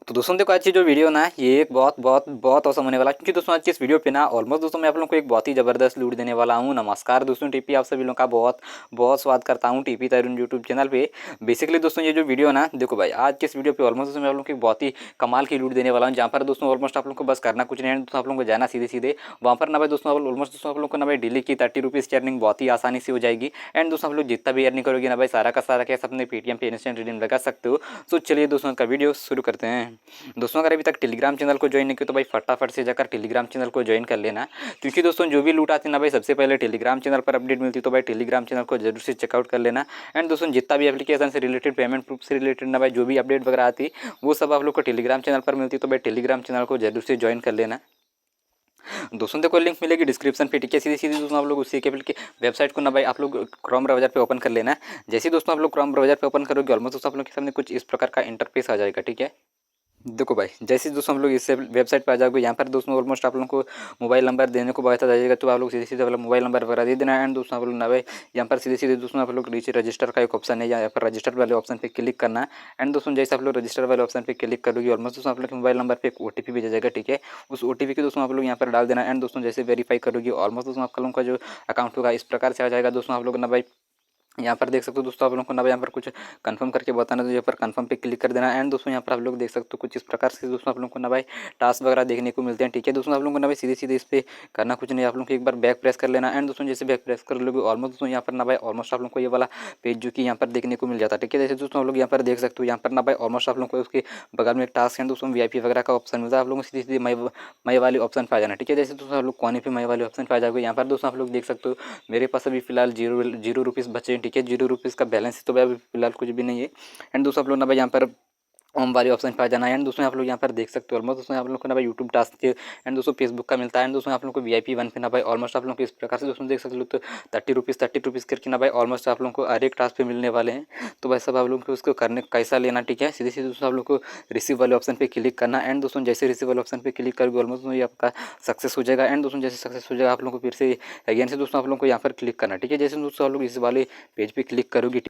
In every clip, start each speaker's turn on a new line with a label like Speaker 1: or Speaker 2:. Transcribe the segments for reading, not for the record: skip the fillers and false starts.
Speaker 1: तो दोस्तों देखो आज की जो वीडियो ना ये एक बहुत औसम होने वाला है, क्योंकि दोस्तों आज की इस वीडियो पे ना ऑलमोस्ट दोस्तों मैं आप लोगों को एक बहुत ही ज़बरदस्त लूट देने वाला हूँ। नमस्कार दोस्तों, टीपी आप सभी लोगों का बहुत बहुत स्वागत करता हूँ टीपी तरुण यूट्यूब चैनल पे। बेसिकली दोस्तों ये जो वीडियो ना देखो भाई, आज के इस वीडियो पे ऑलमोस्ट दोस्तों मैं आप लोगों को एक बहुत ही कमाल की लूट देने वाला हूँ, जहाँ पर दोस्तों ऑलमोस्ट आप लोगों को बस करना कुछ नहीं है। दोस्तों आप लोगों को जाना सीधे सीधे वहाँ पर ना भाई दोस्तों ऑलमोस्ट दोस्तों आप लोग को ना भाई डेली की 30 रुपीज़ की अर्निंग बहुत ही आसानी से हो जाएगी। एंड दोस्तों आप लोग जितना भी अर्निंग करोगे ना भाई सारा का सारा कैसे अपने पेटीएम पे इंस्टेंट रिडीम लगा सकते हो। तो चलिए दोस्तों का वीडियो शुरू करते हैं। दोस्तों अगर अभी तक टेलीग्राम चैनल को ज्वाइन नहीं किया तो भाई फटाफट से जाकर टेलीग्राम चैनल को ज्वाइन कर लेना, क्योंकि दोस्तों जो भी लूट आती है ना भाई सबसे पहले टेलीग्राम चैनल पर अपडेट मिलती है। तो भाई टेलीग्राम चैनल को जरूर से चेकआउट कर लेना। एंड दोस्तों जितना भी एप्लीकेशन से रिलेटेड, पेमेंट प्रूफ से रिलेटेड ना भाई जो भी अपडेट वगैरह आती है वो सब आप लोग को टेलीग्राम चैनल पर मिलती है। तो भाई टेलीग्राम चैनल को जरूर से ज्वाइन कर लेना। दोस्तों देखो लिंक मिलेगी डिस्क्रिप्शन पे, ठीक है। सीधी सीधी दोस्तों आप लोग उसी के वेबसाइट को ना भाई आप लोग क्रोम ब्राउजर पे ओपन कर लेना। जैसे ही दोस्तों आप लोग क्रोम ब्राउजर पे ओपन करोगे ऑलमोस्ट दोस्तों आप लोग के सामने कुछ इस प्रकार का इंटरफेस आ जाएगा, ठीक है। देखो भाई जैसे दोस्तों हम लोग इस वेबसाइट पर आ जाओगे, यहाँ पर दोस्तों ऑलमोस्ट आप लोगों को मोबाइल नंबर देने को बताया जाएगा। तो आप लोग सीधे सीधे वाला मोबाइल नंबर वगैरह दे देना। एंड दोस्तों आप लोग ना भाई यहाँ पर सीधे सीधे दोस्तों आप लोग नीचे रजिस्टर का एक ऑप्शन है, यहाँ पर रजिस्टर वाले ऑप्शन पे क्लिक करना। एंड दोस्तों जैसे आप लोग रजिस्टर वाले ऑप्शन पे क्लिक करोगे ऑलमोस्ट दोस्तों आप लोग के मोबाइल नंबर पे एक ओटीपी भेजा जाएगा, ठीक है। उस ओटीपी को दोस्तों आप लोग यहाँ पर डाल देना। एंड दोस्तों जैसे वेरीफाई करोगे ऑलमोस्ट दोस्तों आप लोगों का जो अकाउंट होगा इस प्रकार से आ जाएगा। दोस्तों आप लोग ना भाई यहाँ पर देख सकते हो दोस्तों आप लोगों को ना यहाँ पर कुछ कंफर्म करके बताना, तो यहाँ पर कंफर्म पे क्लिक कर देना। एंड दोस्तों यहाँ पर आप लोग देख सकते हो कुछ इस प्रकार से दोस्तों आप लोगों को ना भाई टास्क वगैरह देखने को मिलते हैं, ठीक है। दोस्तों आप लोगों को ना भाई सीधे सीधे इस पर करना कुछ नहीं, आप लोगों को एक बार बैक प्रेस कर लेना। एंड दोस्तों जैसे बैक प्रेस कर लोगे ऑलमोस्ट दोस्तों यहाँ पर ना भाई ऑलमोस्ट आप लोगों को ये वाला पेज जो कि यहाँ पर देखने को मिल जाता है, ठीक है। जैसे दोस्तों आप लोग यहाँ पर देख सकते हो यहाँ पर ना भाई ऑलमोस्ट आप लोगों को उसके बगल में एक टास्क है दोस्तों वीआईपी वगैरह का ऑप्शन मिलता है। आप लोगों को सीधे सीधे मई वाली ऑप्शन पे आ जाना, ठीक है। जैसे दोस्तों आप लोग कोने पे मई वाले ऑप्शन पे आ जाओगे, यहाँ पर दोस्तों आप लोग देख सकते हो मेरे पास अभी फिलहाल जीरो रुपीज़ बचे हैं, ठीक है। 0 रुपीज़ का बैलेंस है, तो भाई अभी फिलहाल कुछ भी नहीं है। एंड दोस्तों आप लोग ना भाई यहाँ पर होम वाले ऑप्शन पे आ जाना है। एंड दोस्तों आप लोग यहाँ पर देख सकते हो ऑलमोस्ट दोस्तों आप लोग को ना भाई यूट्यूब टास्क के एंड दोस्तों फेसबुक का मिलता है। एंड दोस्तों आप लोग को वीआईपी 1 पे ना भाई ऑलमोस्ट आप लोग को इस प्रकार से दोस्तों देख सकते हो तो 30 रुपीज़ करके ना भाई ऑलमोस्ट आप लोग को हर एक टास्क पे मिलने वाले हैं। तो भाई सब आप लोग को उसको करने कैसा लेना, ठीक है। सीधे सीधे दोस्तों आप लोग को रिसीव वाले ऑप्शन पे क्लिक करना। एंड दोस्तों जैसे रिसीव वाले ऑप्शन पे क्लिक करोगे ऑलमोस्ट ये आपका सक्सेस हो जाएगा। एंड दोस्तों जैसे सक्सेस हो जाएगा आप लोग को फिर से अगेन से दोस्तों आप लोग को यहाँ पर क्लिक करना, ठीक है। जैसे दोस्तों आप लोग इस वाले पेज पे क्लिक करोगे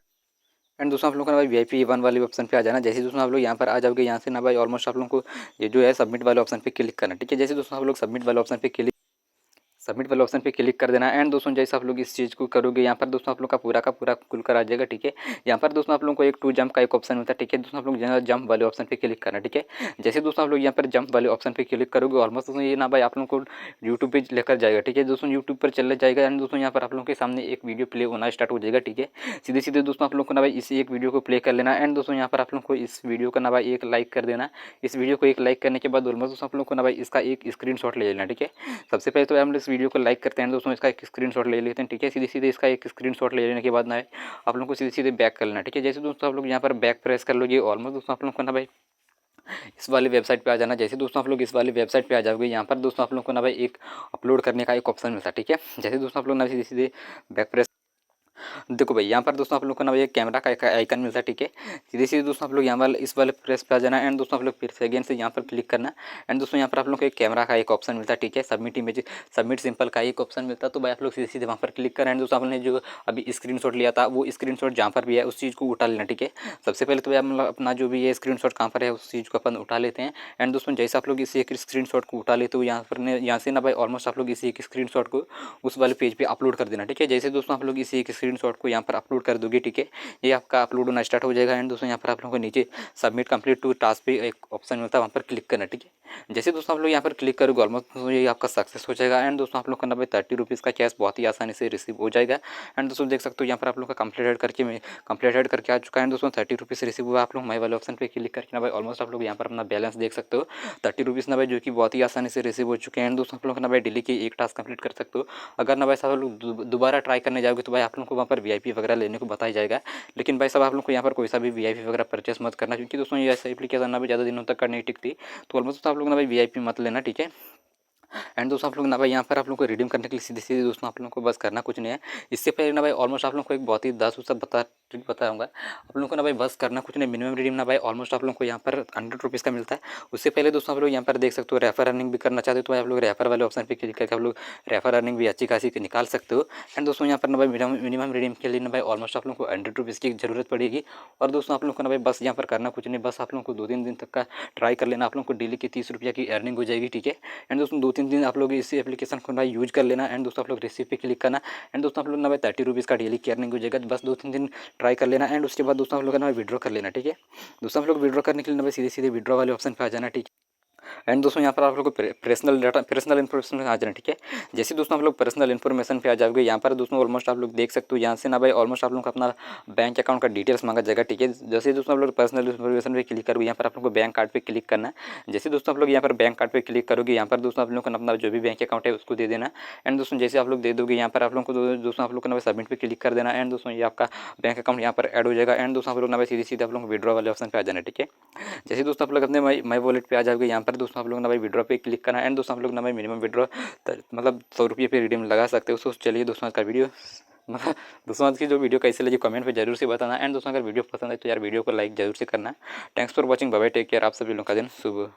Speaker 1: एंड दोस्तों आप लोगों को ना भाई वीआईपी 1 वाले ऑप्शन पे आ जाना। जैसे दोस्तों आप लोग यहाँ पर आ जाओगे, यहाँ से ना भाई ऑलमोस्ट आप लोगों को ये जो है सबमिट वाले ऑप्शन पे क्लिक करना, ठीक है। जैसे दोस्तों आप लोग सबमिट वाले ऑप्शन पे सबमिट वाले ऑप्शन पे क्लिक कर देना। एंड दोस्तों जैसे आप लोग इस चीज़ को करोगे यहाँ पर दोस्तों आप लोग का पूरा खुलकर आ जाएगा, ठीक है। यहाँ पर दोस्तों आप लोगों को एक टू जंप का एक ऑप्शन मिलता है, ठीक है। दोस्तों आप लोग जंप वाले ऑप्शन पे क्लिक करना, ठीक है। जैसे दोस्तों आप लोग यहाँ पर जंप वाले ऑप्शन पे क्लिक करोगे ऑलमोस्ट दोस्तों ये ना भाई आप लोगों को यूट्यूब पे लेकर जाएगा, ठीक है। दोस्तों यूट्यूब पर चले जाएगा। एंड दोस्तों यहाँ पर आप लोगों के सामने एक वीडियो प्ले होना स्टार्ट हो जाएगा, ठीक है। सीधे सीधे दोस्तों आप लोग को ना भाई इसी एक वीडियो को प्ले कर लेना। एंड दोस्तों यहाँ पर आप लोग को इस वीडियो का ना भाई एक लाइक कर देना। इस वीडियो को एक लाइक करने के बाद ऑलमोस्ट दोस्तों आप लोग को ना भाई इसका एक स्क्रीनशॉट ले लेना, ठीक है। सबसे पहले तो हम इस वीडियो को लाइक करते हैं, दोस्तों इसका एक स्क्रीनशॉट ले लेते हैं, ठीक है। सीधे सीधे इसका एक स्क्रीनशॉट ले लेने के बाद ना आप लोगों को सीधे सीधे बैक कर लेना, ठीक है। जैसे दोस्तों आप लोग यहाँ पर बैक प्रेस कर लोगे ऑलमोस्ट दोस्तों आप लोग को ना भाई इस वाली वेबसाइट पे आ जाना। जैसे दोस्तों आप लोग इस वाली वेबसाइट पे आ जाओगे यहाँ पर दोस्तों आप लोग को ना भाई एक अपलोड करने का एक ऑप्शन मिलता है, ठीक है। जैसे दोस्तों आप लोग ना सीधे सीधे बैक प्रेस देखो भाई यहाँ पर दोस्तों आप लोग को ना भाई एक कैमरा का आइकन मिलता है, ठीक है। सीधे सीधे दोस्तों आप लोग यहाँ वाले इस वाले प्रेस पे आ जाना। एंड दोस्तों आप लोग फिर से अगेन से यहाँ पर क्लिक करना। एंड दोस्तों यहाँ पर आप लोग को एक कैमरा का एक ऑप्शन मिलता है, ठीक है। सबमिट इमेज सबमिट सिंपल का एक ऑप्शन मिलता है। तो भाई आप लोग सीधे सीधे वहाँ पर क्लिक करें। एंड दोस्तों आपने जो अभी स्क्रीनशॉट लिया था वो स्क्रीनशॉट जहाँ पर भी है उस चीज़ को उठा लेना, ठीक है। सबसे पहले तो भाई अपना जो भी है स्क्रीनशॉट कहाँ पर है उस चीज़ को अपन उठा लेते हैं। एंड दोस्तों जैसे आप लोग इसी एक स्क्रीनशॉट को उठा लेते हो यहाँ से ना भाई ऑलमोस्ट आप लोग इसी एक स्क्रीनशॉट को उस वाले पेज पे अपलोड कर देना, ठीक है। जैसे दोस्तों आप लोग इसी एक स्क्रीनशॉट को यहाँ पर अपलोड कर दोगे, ठीक है। ये आपका अपलोड होना स्टार्ट हो जाएगा। एंड दोस्तों यहाँ पर आप लोगों को नीचे सबमिट कंप्लीट टू टास्क पे एक ऑप्शन मिलता है, वहाँ पर क्लिक करना, ठीक है। जैसे दोस्तों आप लोग यहाँ पर क्लिक करोगे ऑलमोस्ट ये आपका सक्सेस हो जाएगा। एंड दोस्तों आप लोग का ना भाई 30 रुपीज़ का कैश बहुत ही आसानी से रिसीव हो जाएगा। एंड दोस्तों देख सकते हो यहाँ पर आप लोग का कंप्लीटेड करके आ चुका है। दोस्तों 30 रुपीज़ रिसीव हुआ। आप लोग माई वाले ऑप्शन पे क्लिक करके ना भाई ऑलमोस्ट आप लोग यहाँ पर अपना बैलेंस देख सकते हो 30 रुपीज़ ना भाई जो कि बहुत ही आसानी से रिसीव हो चुके हैं। दोस्तों आप लोग ना भाई डेली के एक टास्क कंप्लीट कर सकते हो। अगर ना भाई साहब आप लोग दोबारा ट्राई करने जाओगे तो भाई आप लोग को वहाँ पर वीआईपी वगैरह लेने को बताया जाएगा। लेकिन भाई साहब आप लोग को यहाँ पर कोई सा भी वीआईपी वगैरह परचेस मत करना, क्योंकि दोस्तों ये ऐसा एप्लीकेशन ना भी ज़्यादा दिनों तक का नहीं टिकती। तो ऑलमोस्ट आप लोग ना भाई वीआईपी मत लेना, ठीक है। एंड दोस्तों आप लोग ना भाई यहाँ पर आप लोग को रिडीम करने के लिए सीधे सीधे दोस्तों आप लोग को बस करना कुछ नहीं है। इससे पहले ना भाई ऑलमोस्ट आप लोग को एक बहुत ही 10 सब ट्रिक बताऊंगा आप लोगों को ना भाई बस करना कुछ नहीं। मिनिमम रिडीम ना भाई ऑलमोस्ट आप लोग को यहाँ पर 100 रुपीज़ का मिलता है। उससे पहले दोस्तों आप लोग यहाँ पर देख सकते हो रेफर अर्निंग भी करना चाहते हो तो आप लोग रेफर वाले ऑप्शन पर क्लिक करके आप लोग रेफर अर्निंग भी अच्छी खासी निकाल सकते हो। एंड दोस्तों यहाँ पर ना भाई मिनिमम रिडीम के लिए ना भाई ऑलमोस्ट आप लोग को 100 रुपीज़ की जरूरत पड़ेगी। और दोस्तों आप लोग को ना भाई बस यहाँ पर करना कुछ नहीं, बस आप लोग को 2-3 दिन तक का ट्राई कर लेना। आप लोग को डेली की 30 रुपये की अर्निंग हो जाएगी, ठीक है। एंड दोस्तों 2-3 दिन आप लोग इसी एप्लीकेशन को ना यूज कर लेना। एंड दोस्तों आप लोग रिसीव पे क्लिक करना। एंड दोस्तों आप लोग ना भाई 30 रुपीज़ का डेली की अर्निंग हो जाएगा। बस 2-3 दिन ट्राई कर लेना। एंड उसके बाद दोस्तों आप लोग ना विड्रॉ कर लेना, ठीक है। दोस्तों आप लोग विड्रॉ करने के लिए ना भाई सीधे सीधे विड्रॉ वाले ऑप्शन पे आ जाना, ठीक है। एंड दोस्तों यहाँ पर आप लोग को पर्सनल इन्फॉर्मेशन में आ जाना, ठीक है। जैसे दोस्तों आप लोग पर्सनल इन्फॉर्मेशन पे आ जाओगे यहाँ पर दोस्तों ऑलमोस्ट आप लोग देख सकते हो यहाँ से ना भाई ऑलमोस्ट आप लोग को अपना बैंक अकाउंट का डिटेल्स मांगा जाएगा, ठीक है। जैसे दोस्तों आप लोग पर्सनल इन्फॉर्मेशन पे क्लिक करोगे यहाँ पर आप लोग को बैंक कार्ड पे क्लिक करना है। जैसे दोस्तों आप लोग यहाँ पर बैंक कार्ड पे क्लिक करोगे यहाँ पर दोस्तों आप लोग को अपना जो भी बैंक अकाउंट है उसको दे देना। एंड दोस्तों जैसे आप लोग दे दोगे यहाँ पर आप लोग को दोस्तों आप लोग को ना सबमिट पे क्लिक कर देना। एंड दोस्तों ये आपका बैंक अकाउंट यहाँ पर ऐड हो जाएगा। एंड दोस्तों आप लोग ना सीधे सीधे आप लोग विड्रॉ वाले ऑप्शन पे आ जाना, ठीक है। जैसे दोस्तों आप लोग अपने माई वॉलेट पे आ जाओगे यहाँ पर दोस्तों आप लोग ना भाई विड्रॉ पे क्लिक करना। एंड दोस्तों आप लोग ना भाई मिनिमम विड्रॉ मतलब 100 रुपये पे रिडीम लगा सकते हो। तो चलिए दोस्तों आज का वीडियो मतलब दोस्तों आज की जो वीडियो कैसे लगी कमेंट पे जरूर से बताना। एंड दोस्तों अगर वीडियो पसंद है तो यार वीडियो को लाइक जरूर से करना। Thanks for watching, bye bye, take care. आप सभी लोगों का दिन शुभ